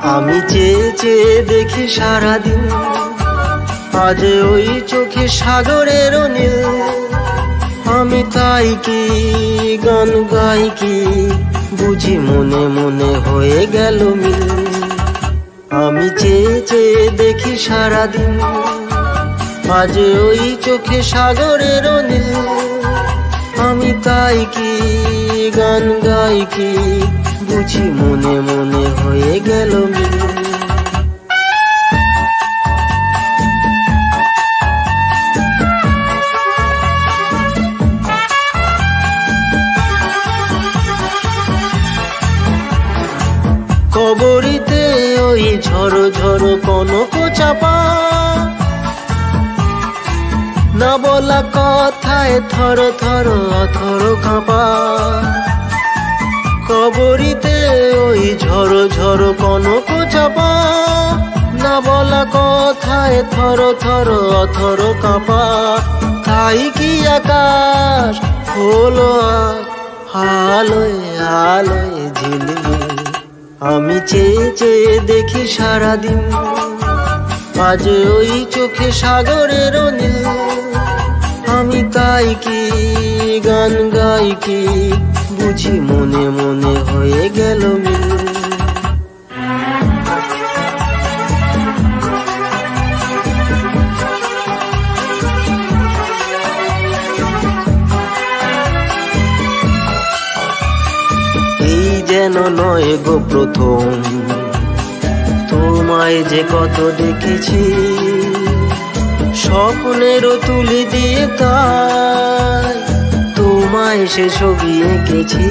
আমি চেয়ে চেয়ে দেখি সারাদিন, আজ ওই চোখে সাগরের নীল। আমি তাই কি গান গাই কি, বুঝি মনে মনে হয়ে গেল মিল। আমি চেয়ে চেয়ে দেখি সারাদিন, আজ ওই চোখে সাগরের নীল। আমি তাই কি গান গাই কি, বুঝি মনে মনে হয়ে গেল মিল। কবরীতে ওই ঝড়ো ঝড়ো কনক চাপা, না বলা কথায় থর থর অথর কাঁপা। কবরীতে ওই ঝড়ো ঝড়ো কনক চাপা, না বলা কথায় থর থর অথর কাঁপা। তাই কি আকাশ হলো আলোয় আলোয় ঝিলমিল। আমি চেয়ে চেয়ে দেখি সারাদিন, আজ ওই চোখে সাগরের নীল। আমি তাই কি গান গাই কি, বুঝি মনে মনে হয়ে গেল মিল। এই যেন নয় গো প্রথম, তোমায় যে কত দেখেছি, স্বপ্নেরও তুলি দিয়ে তাই তোমায় সে ছবি এঁকেছি।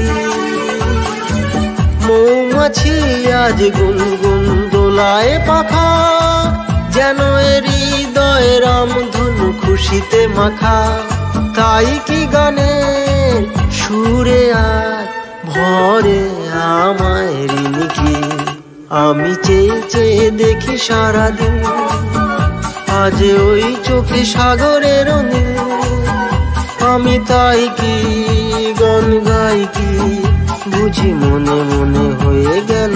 মৌমাছি আজ গুনগুন দোলায় পাখা, যেন হৃদয়ে রামধনু খুশিতে মাখা। তাই কি গানে সুরে আজ ভরে আমায় ঋণী। আমি চেয়ে চেয়ে দেখি সারাদিন, আজ ওই চোখে সাগরের নীল। আমি তাই কি গান গাই কি, বুঝি মনে মনে হয়ে গেল